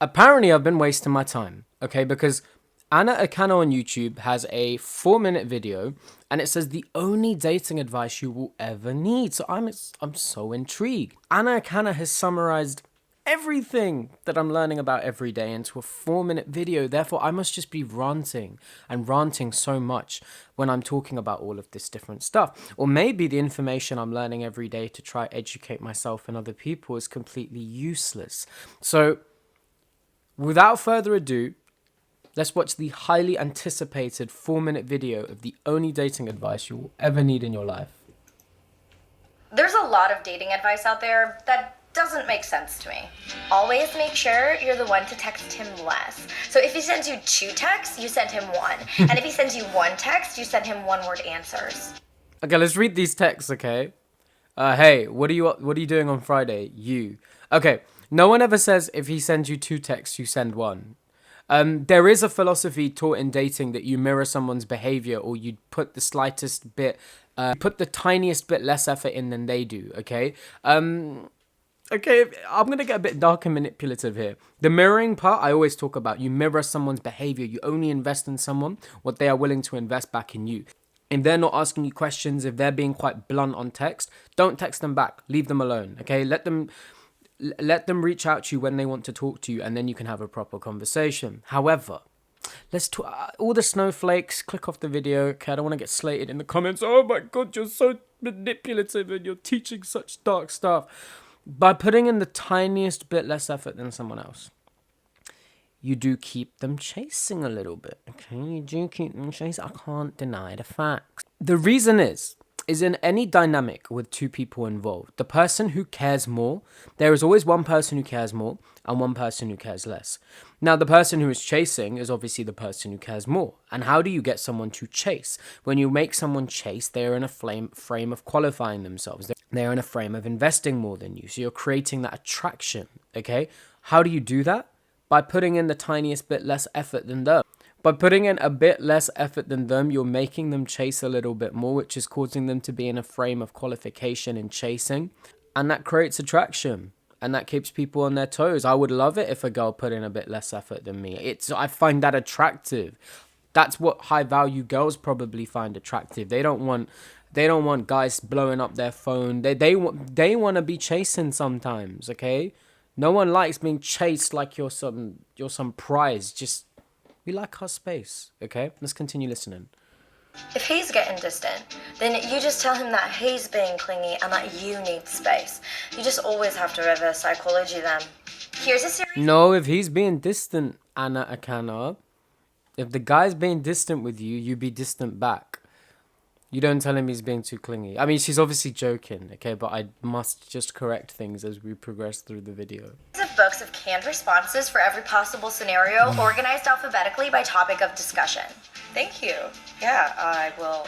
Apparently, I've been wasting my time, okay? Because Anna Akana on YouTube has a 4-minute video, and it says the only dating advice you will ever need. So I'm so intrigued. Anna Akana has summarized everything that I'm learning about every day into a 4-minute video. Therefore, I must just be ranting and ranting so much when I'm talking about all of this different stuff. Or maybe the information I'm learning every day to try educate myself and other people is completely useless. So without further ado, let's watch the highly anticipated 4-minute video of the only dating advice you will ever need in your life. There's a lot of dating advice out there that doesn't make sense to me. Always make sure you're the one to text him less. So if he sends you 2 texts, you send him 1. And if he sends you 1 text, you send him 1-word answers. Okay, let's read these texts, okay? Hey, what are you doing on Friday? You. Okay, no one ever says if he sends you 2 texts, you send 1. There is a philosophy taught in dating that you mirror someone's behavior, or you put the slightest bit, put the tiniest bit less effort in than they do, okay? Okay, I'm going to get a bit dark and manipulative here. The mirroring part, I always talk about. You mirror someone's behavior. You only invest in someone what they are willing to invest back in you. If they're not asking you questions, if they're being quite blunt on text, don't text them back. Leave them alone, okay? Let them reach out to you when they want to talk to you, and then you can have a proper conversation. However, let's talk. All the snowflakes, click off the video. Okay, I don't want to get slated in the comments. Oh my god, you're so manipulative and you're teaching such dark stuff. By putting in the tiniest bit less effort than someone else, you do keep them chasing a little bit. Okay, you do keep them chasing. I can't deny the facts. The reason is in any dynamic with 2 people involved, the person who cares more, there is always one person who cares more and one person who cares less. Now, the person who is chasing is obviously the person who cares more. And how do you get someone to chase? When you make someone chase, they're in a frame of qualifying themselves. They're in a frame of investing more than you. So you're creating that attraction, okay? How do you do that? By putting in the tiniest bit less effort than them. By putting in a bit less effort than them, you're making them chase a little bit more, which is causing them to be in a frame of qualification and chasing. And that creates attraction. And that keeps people on their toes. I would love it if a girl put in a bit less effort than me. I find that attractive. That's what high value girls probably find attractive. They don't want guys blowing up their phone. They want to be chasing sometimes, okay? No one likes being chased like you're some prize. Just, we like our space, okay? Let's continue listening. If he's getting distant, then you just tell him that he's being clingy and that you need space. You just always have to reverse psychology then. Here's a series. No, if he's being distant, Anna Akana, if the guy's being distant with you, you be distant back. You don't tell him he's being too clingy. I mean, she's obviously joking, okay? But I must just correct things as we progress through the video. Of books of canned responses for every possible scenario, organized alphabetically by topic of discussion. Thank you. Yeah, I will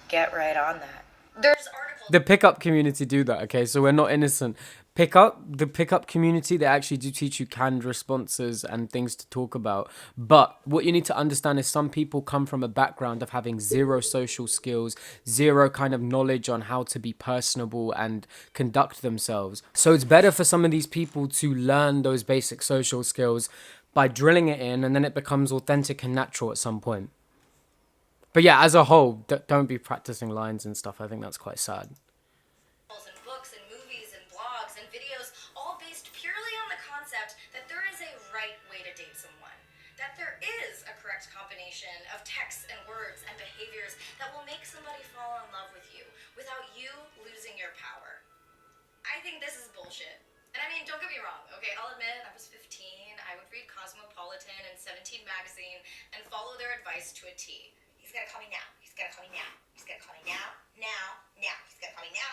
get right on that. There's articles. The pickup community do that, okay? So we're not innocent. The pickup community, they actually do teach you canned responses and things to talk about. But what you need to understand is some people come from a background of having 0 social skills, 0 kind of knowledge on how to be personable and conduct themselves. So it's better for some of these people to learn those basic social skills by drilling it in, and then it becomes authentic and natural at some point. But yeah, as a whole, don't be practicing lines and stuff. I think that's quite sad. And books and movies and blogs and videos, all based purely on the concept that there is a right way to date someone. That there is a correct combination of texts and words and behaviors that will make somebody fall in love with you without you losing your power. I think this is bullshit. And I mean, don't get me wrong, okay? I'll admit, I was 15, I would read Cosmopolitan and 17 magazine and follow their advice to a T. He's gonna call me now. He's gonna call me now. He's gonna call me now. Now. He's gonna call me now.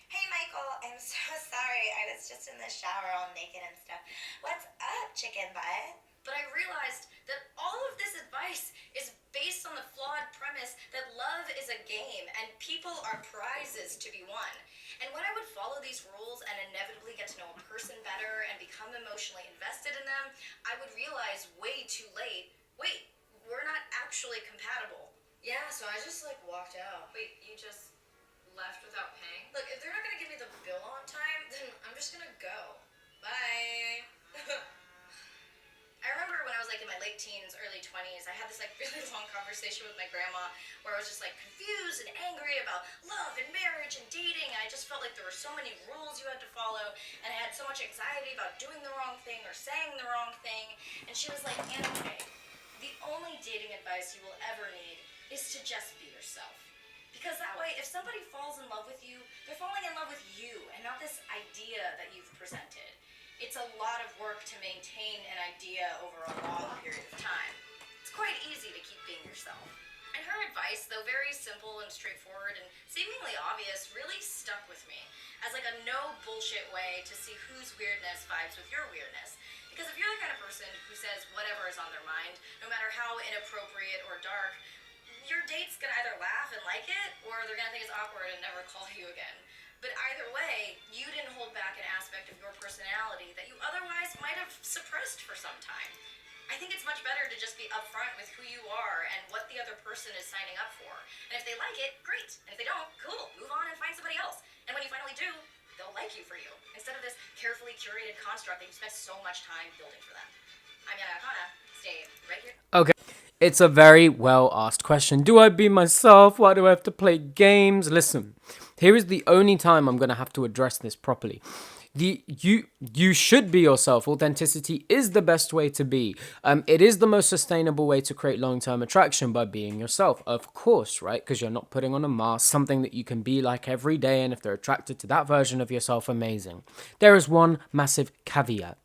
Hey, Michael. I'm so sorry. I was just in the shower all naked and stuff. What's up, chicken butt? But I realized that all of this advice is based on the flawed premise that love is a game and people are prizes to be won. And when I would follow these rules and inevitably get to know a person better and become emotionally invested in them, I would realize way too late, wait, we're not actually compatible. Yeah, so I just like walked out. Wait, you just left without paying? Look, if they're not gonna give me the bill on time, then I'm just gonna go. Bye. I remember when I was like in my late teens, early 20s, I had this like really long conversation with my grandma where I was just like confused and angry about love and marriage and dating. And I just felt like there were so many rules you had to follow, and I had so much anxiety about doing the wrong thing or saying the wrong thing. And she was like, Anna, the only dating advice you will ever need is to just be yourself. Because that way, if somebody falls in love with you, they're falling in love with you and not this idea that you've presented. It's a lot of work to maintain an idea over a long period of time. It's quite easy to keep being yourself. And her advice, though very simple and straightforward and seemingly obvious, really stuck with me as like a no bullshit way to see whose weirdness vibes with your weirdness. Because if you're the kind of person who says whatever is on their mind, no matter how inappropriate or dark, your date's gonna either laugh and like it, or they're gonna think it's awkward and never call you again. But either way, you didn't hold back an aspect of your personality that you otherwise might have suppressed for some time. I think it's much better to just be upfront with who you are and what the other person is signing up for. And if they like it, great. And if they don't, cool. Move on and find somebody else. And when you finally do, they'll like you for you, instead of this carefully curated construct that you spent so much time building for them. I'm Anna Akana. Stay right here. Okay. It's a very well asked question. Do I be myself? Why do I have to play games? Listen, here is the only time I'm going to have to address this properly. You should be yourself. Authenticity is the best way to be. It is the most sustainable way to create long-term attraction by being yourself, of course, right? Because you're not putting on a mask, something that you can be like every day, and if they're attracted to that version of yourself, amazing. There is one massive caveat.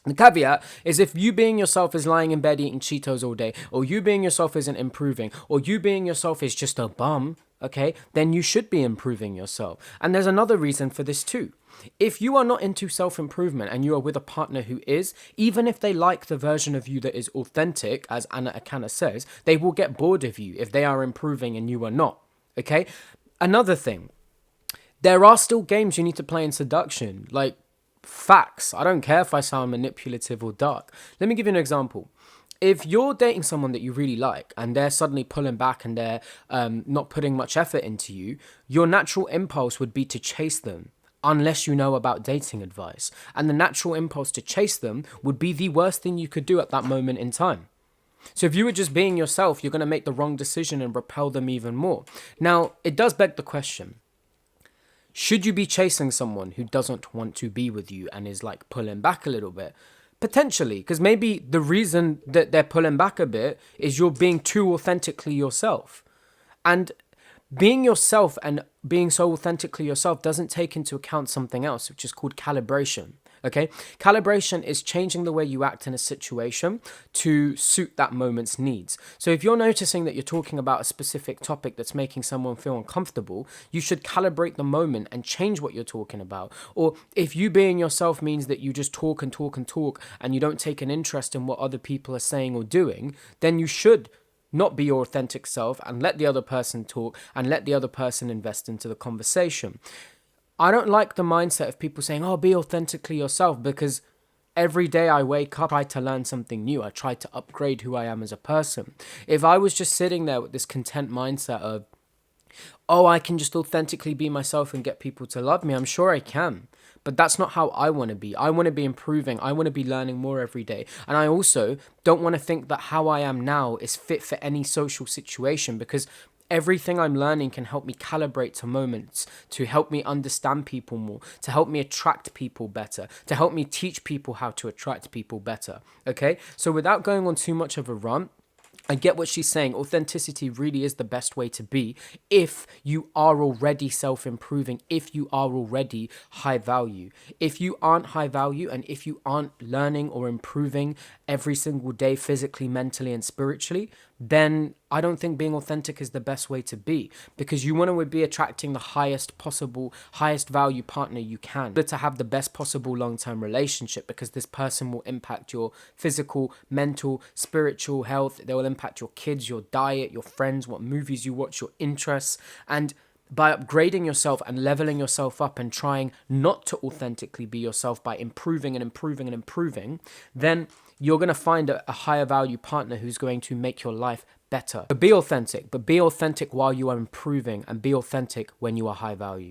The caveat is if you being yourself is lying in bed eating Cheetos all day, or you being yourself isn't improving, or you being yourself is just a bum, okay, then you should be improving yourself. And there's another reason for this too. If you are not into self-improvement and you are with a partner who is, even if they like the version of you that is authentic, as Anna Akana says, they will get bored of you if they are improving and you are not, okay? Another thing, there are still games you need to play in seduction, like facts. I don't care if I sound manipulative or dark. Let me give you an example. If you're dating someone that you really like and they're suddenly pulling back and they're not putting much effort into you, your natural impulse would be to chase them, unless you know about dating advice. And the natural impulse to chase them would be the worst thing you could do at that moment in time. So if you were just being yourself, you're going to make the wrong decision and repel them even more. Now, it does beg the question. Should you be chasing someone who doesn't want to be with you and is like pulling back a little bit? Potentially, because maybe the reason that they're pulling back a bit is you're being too authentically yourself. And being yourself and being so authentically yourself doesn't take into account something else, which is called calibration. Okay, calibration is changing the way you act in a situation to suit that moment's needs. So if you're noticing that you're talking about a specific topic that's making someone feel uncomfortable, you should calibrate the moment and change what you're talking about. Or if you being yourself means that you just talk and talk and talk and you don't take an interest in what other people are saying or doing, then you should not be your authentic self and let the other person talk and let the other person invest into the conversation. I don't like the mindset of people saying, oh, be authentically yourself, because every day I wake up, I try to learn something new. I try to upgrade who I am as a person. If I was just sitting there with this content mindset of, oh, I can just authentically be myself and get people to love me, I'm sure I can. But that's not how I want to be. I want to be improving. I want to be learning more every day. And I also don't want to think that how I am now is fit for any social situation, because everything I'm learning can help me calibrate to moments, to help me understand people more, to help me attract people better, to help me teach people how to attract people better. Okay? So without going on too much of a rant, I get what she's saying. Authenticity really is the best way to be if you are already self-improving, if you are already high value. If you aren't high value and if you aren't learning or improving every single day physically, mentally, and spiritually, then I don't think being authentic is the best way to be, because you want to be attracting the highest possible, highest value partner you can to have the best possible long-term relationship, because this person will impact your physical, mental, spiritual health. They will impact your kids, your diet, your friends, what movies you watch, your interests. And by upgrading yourself and leveling yourself up and trying not to authentically be yourself by improving and improving and improving, then you're going to find a higher value partner who's going to make your life better. So be authentic, but be authentic while you are improving, and be authentic when you are high value.